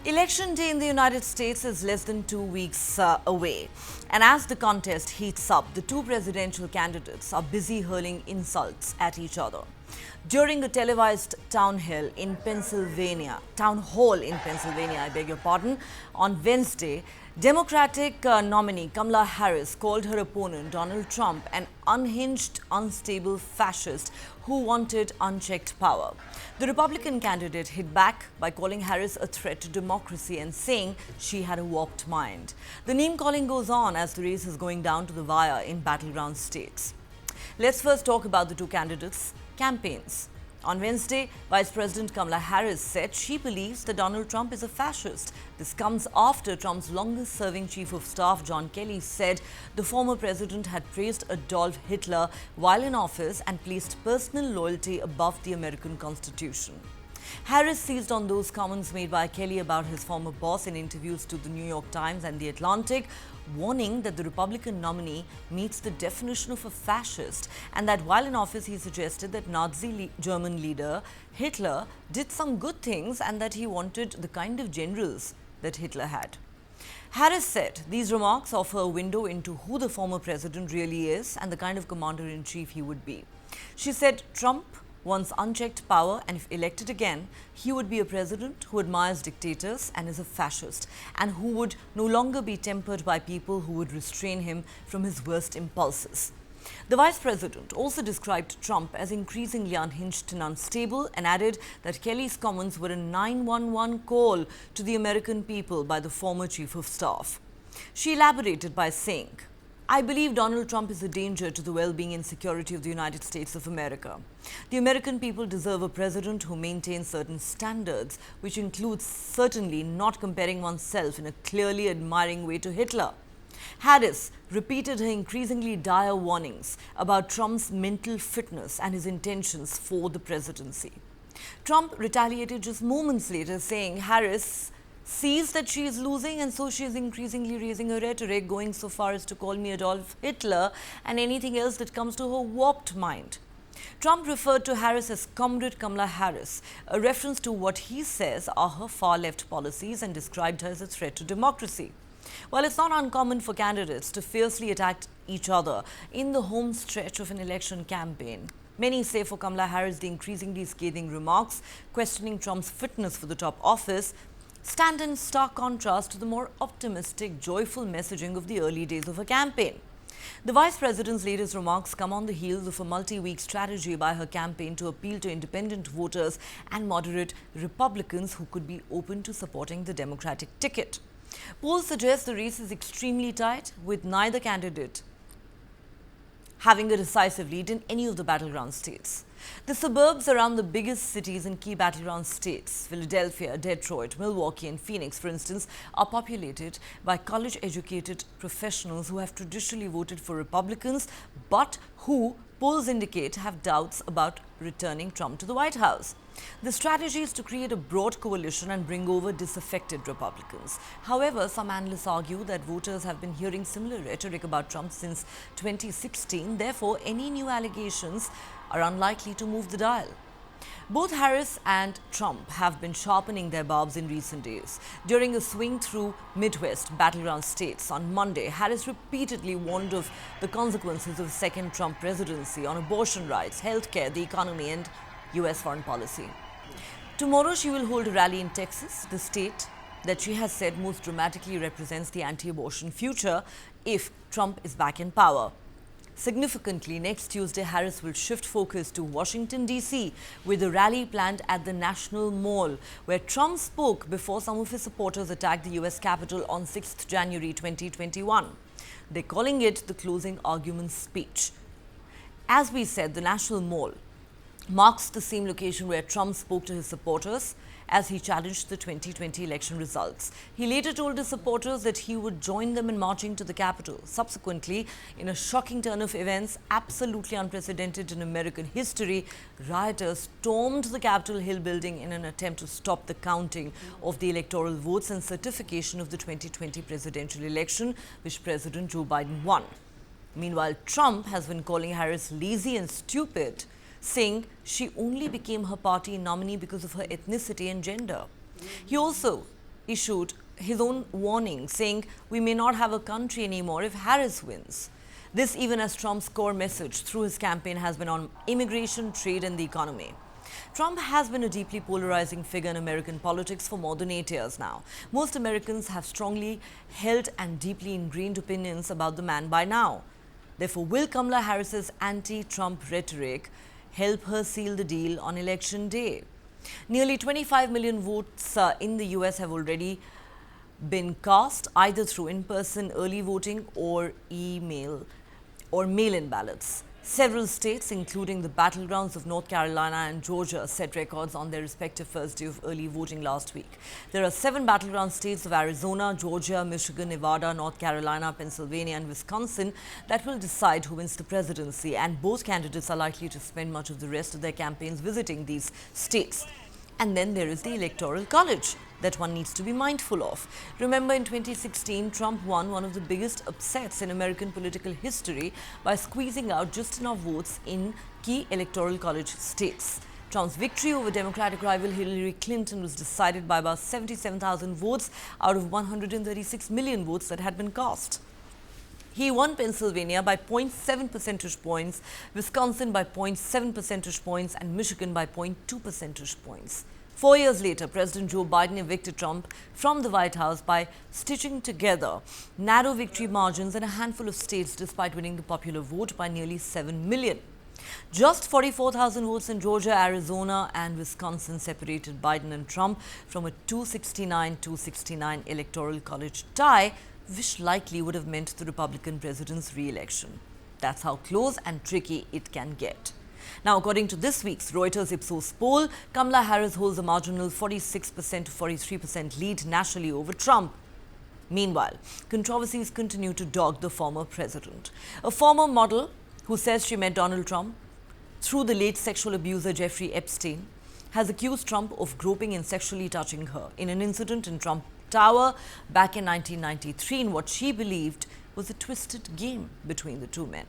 Election day in the United States is less than 2 weeks away. And as the contest heats up, the two presidential candidates are busy hurling insults at each other. During a televised town hall in Pennsylvania, on Wednesday, Democratic nominee Kamala Harris called her opponent Donald Trump an unhinged, unstable fascist who wanted unchecked power. The Republican candidate hit back by calling Harris a threat to democracy and saying she had a warped mind. The name-calling goes on as the race is going down to the wire in battleground states. Let's first talk about the two candidates' campaigns. On Wednesday, Vice President Kamala Harris said she believes that Donald Trump is a fascist. This comes after Trump's longest-serving chief of staff, John Kelly, said the former president had praised Adolf Hitler while in office and placed personal loyalty above the American Constitution. Harris seized on those comments made by Kelly about his former boss in interviews to the New York Times and The Atlantic, warning that the Republican nominee meets the definition of a fascist and that while in office he suggested that Nazi German leader Hitler did some good things and that he wanted the kind of generals that Hitler had. Harris said these remarks offer a window into who the former president really is and the kind of commander-in-chief he would be. She said Trump wants unchecked power, and if elected again, he would be a president who admires dictators and is a fascist, and who would no longer be tempered by people who would restrain him from his worst impulses. The vice president also described Trump as increasingly unhinged and unstable and added that Kelly's comments were a 911 call to the American people by the former chief of staff. She elaborated by saying, "I believe Donald Trump is a danger to the well-being and security of the United States of America. The American people deserve a president who maintains certain standards, which includes certainly not comparing oneself in a clearly admiring way to Hitler." Harris repeated her increasingly dire warnings about Trump's mental fitness and his intentions for the presidency. Trump retaliated just moments later, saying Harris sees that she is losing and so she is increasingly raising her rhetoric, going so far as to call me Adolf Hitler and anything else that comes to her warped mind. Trump referred to Harris as Comrade Kamala Harris, a reference to what he says are her far-left policies, and described her as a threat to democracy. While it's not uncommon for candidates to fiercely attack each other in the home stretch of an election campaign, many say for Kamala Harris the increasingly scathing remarks questioning Trump's fitness for the top office stand in stark contrast to the more optimistic, joyful messaging of the early days of her campaign. The vice president's latest remarks come on the heels of a multi-week strategy by her campaign to appeal to independent voters and moderate Republicans who could be open to supporting the Democratic ticket. Polls suggest the race is extremely tight, with neither candidate having a decisive lead in any of the battleground states. The suburbs around the biggest cities in key battleground states, Philadelphia, Detroit, Milwaukee and Phoenix, for instance, are populated by college-educated professionals who have traditionally voted for Republicans, but who, polls indicate, have doubts about returning Trump to the White House. The strategy is to create a broad coalition and bring over disaffected Republicans. However, some analysts argue that voters have been hearing similar rhetoric about Trump since 2016. Therefore, any new allegations are unlikely to move the dial. Both Harris and Trump have been sharpening their barbs in recent days. During a swing through Midwest battleground states on Monday, Harris repeatedly warned of the consequences of a second Trump presidency on abortion rights, healthcare, the economy and U.S. foreign policy. Tomorrow she will hold a rally in Texas, the state that she has said most dramatically represents the anti-abortion future if Trump is back in power. Significantly, next Tuesday, Harris will shift focus to Washington, D.C., with a rally planned at the National Mall, where Trump spoke before some of his supporters attacked the U.S. Capitol on 6th January 2021. They're calling it the closing argument speech. As we said, the National Mall marks the same location where Trump spoke to his supporters as he challenged the 2020 election results. He later told his supporters that he would join them in marching to the Capitol. Subsequently, in a shocking turn of events absolutely unprecedented in American history, rioters stormed the Capitol Hill building in an attempt to stop the counting of the electoral votes and certification of the 2020 presidential election, which President Joe Biden won. Meanwhile, Trump has been calling Harris lazy and stupid, saying she only became her party nominee because of her ethnicity and gender. He also issued his own warning, saying we may not have a country anymore if Harris wins. This even as Trump's core message through his campaign has been on immigration, trade and the economy. Trump has been a deeply polarizing figure in American politics for more than 8 years now. Most Americans have strongly held and deeply ingrained opinions about the man by now. Therefore, will Kamala Harris's anti-Trump rhetoric help her seal the deal on election day? Nearly 25 million votes in the US have already been cast either through in-person early voting or email or mail-in ballots. Several states, including the battlegrounds of North Carolina and Georgia, set records on their respective first day of early voting last week. There are 7 battleground states of Arizona, Georgia, Michigan, Nevada, North Carolina, Pennsylvania and Wisconsin that will decide who wins the presidency, and both candidates are likely to spend much of the rest of their campaigns visiting these states. And then there is the Electoral College that one needs to be mindful of. Remember, in 2016, Trump won one of the biggest upsets in American political history by squeezing out just enough votes in key Electoral College states. Trump's victory over Democratic rival Hillary Clinton was decided by about 77,000 votes out of 136 million votes that had been cast. He won Pennsylvania by 0.7 percentage points, Wisconsin by 0.7 percentage points, and Michigan by 0.2 percentage points. 4 years later, President Joe Biden evicted Trump from the White House by stitching together narrow victory margins in a handful of states despite winning the popular vote by nearly 7 million. Just 44,000 votes in Georgia, Arizona and Wisconsin separated Biden and Trump from a 269-269 Electoral College tie, which likely would have meant the Republican president's re-election. That's how close and tricky it can get. Now, according to this week's Reuters Ipsos poll, Kamala Harris holds a marginal 46% to 43% lead nationally over Trump. Meanwhile, controversies continue to dog the former president. A former model who says she met Donald Trump through the late sexual abuser Jeffrey Epstein has accused Trump of groping and sexually touching her in an incident in Trump Tower back in 1993 in what she believed was a twisted game between the two men.